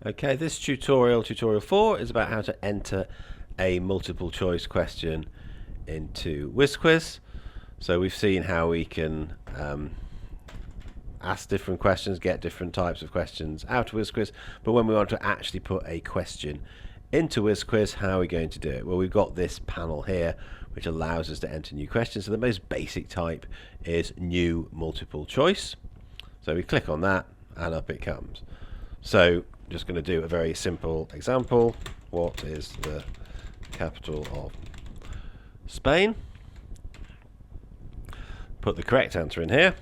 Okay, this tutorial 4, is about how to enter a multiple choice question into WIZZKWIZ. So we've seen how we can ask different questions, get different types of questions out of WIZZKWIZ, but when we want to actually put a question into WIZZKWIZ, how are we going to do it? Well, we've got this panel here which allows us to enter new questions. So the most basic type is new multiple choice. So we click on that and up it comes. So just going to do a very simple example. What is the capital of Spain? Put the correct answer in here.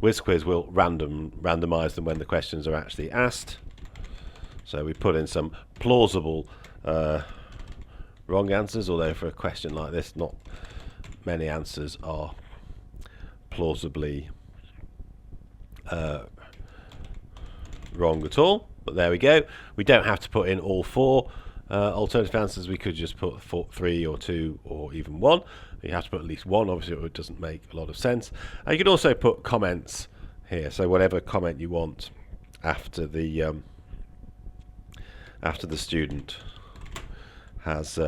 WIZZKWIZ will randomize them when the questions are actually asked. So we put in some plausible wrong answers, although for a question like this not many answers are plausibly wrong at all, but there we go. We don't have to put in all 4 alternative answers. We could just put 3 or 2 or even 1. You have to put at least 1, obviously it doesn't make a lot of sense. And you can also put comments here, so whatever comment you want after the student has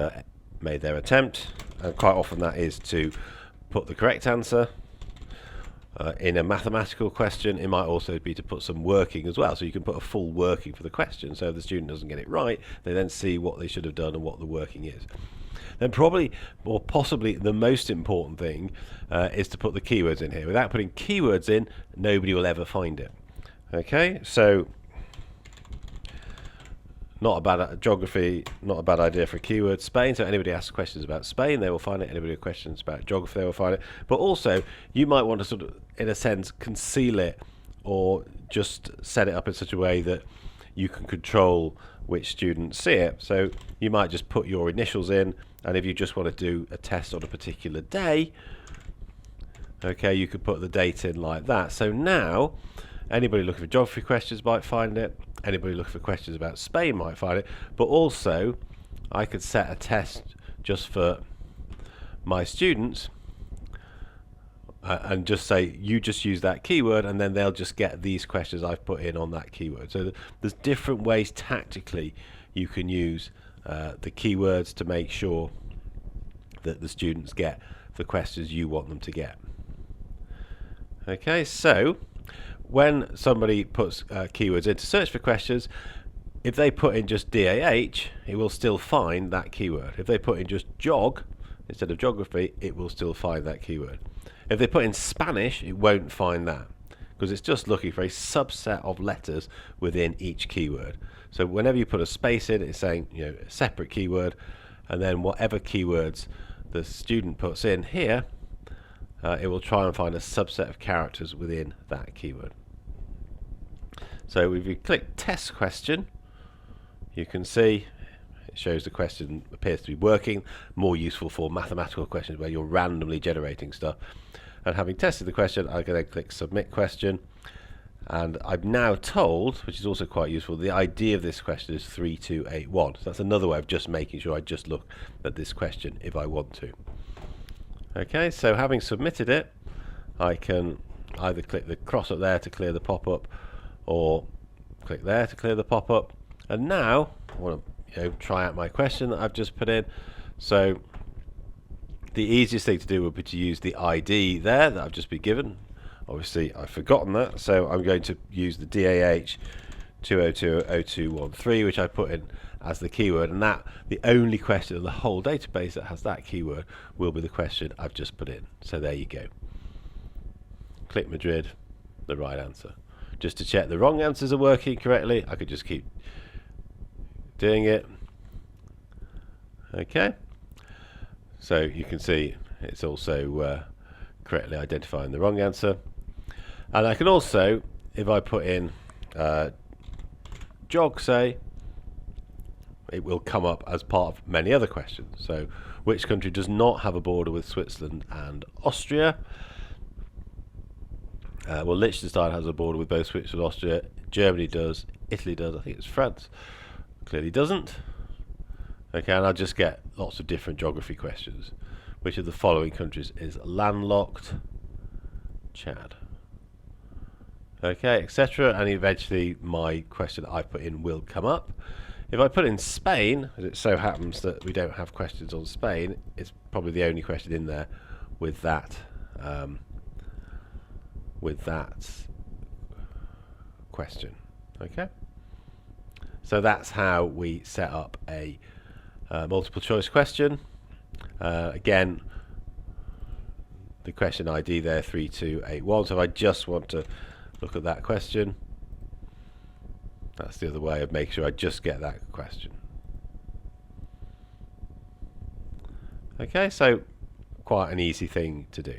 made their attempt, and quite often that is to put the correct answer. In a mathematical question, it might also be to put some working as well, so you can put a full working for the question, so if the student doesn't get it right, they then see what they should have done and what the working is. Then probably, or possibly the most important thing, is to put the keywords in here. Without putting keywords in, nobody will ever find it. Okay, so not a bad geography, not a bad idea for a keyword. Spain, so anybody asks questions about Spain, they will find it. Anybody has questions about geography, they will find it. But also, you might want to sort of, in a sense, conceal it or just set it up in such a way that you can control which students see it. So you might just put your initials in, and if you just want to do a test on a particular day, okay, you could put the date in like that. So now, anybody looking for geography questions might find it. Anybody looking for questions about Spain might find it, but also I could set a test just for my students and just say you just use that keyword, and then they'll just get these questions I've put in on that keyword. So there's different ways tactically you can use the keywords to make sure that the students get the questions you want them to get. Okay, so when somebody puts keywords in to search for questions, if they put in just DAH, it will still find that keyword. If they put in just jog instead of geography, it will still find that keyword. If they put in Spanish, it won't find that, because it's just looking for a subset of letters within each keyword. So whenever you put a space in, it's saying, you know, a separate keyword, and then whatever keywords the student puts in here, it will try and find a subset of characters within that keyword. So if you click test question, you can see it shows the question appears to be working, more useful for mathematical questions where you're randomly generating stuff. And having tested the question, I can then click submit question, and I'm now told, which is also quite useful, the ID of this question is 3281. So that's another way of just making sure I just look at this question if I want to. Okay, so having submitted it, I can either click the cross up there to clear the pop-up, or click there to clear the pop-up. And now I want to try out my question that I've just put in. So the easiest thing to do would be to use the ID there that I've just been given. Obviously I've forgotten that, so I'm going to use the DAH 2020213, which I put in as the keyword, and that the only question in the whole database that has that keyword will be the question I've just put in. So there you go. Click Madrid, the right answer. Just to check the wrong answers are working correctly, I could just keep doing it. Okay, so you can see it's also correctly identifying the wrong answer. And I can also, if I put in jog, say, it will come up as part of many other questions. So which country does not have a border with Switzerland and Austria? Well, Liechtenstein has a border with both Switzerland and Austria. Germany does. Italy does. I think it's France. Clearly doesn't. Okay, and I'll just get lots of different geography questions. Which of the following countries is landlocked? Chad. okay, etc. And eventually my question that I put in will come up. If I put in Spain, as it so happens that we don't have questions on Spain, it's probably the only question in there with that question. Okay, so that's how we set up a multiple choice question. Again, the question ID there 3281. So if I just want to look at that question, that's the other way of making sure I just get that question. Okay, so quite an easy thing to do.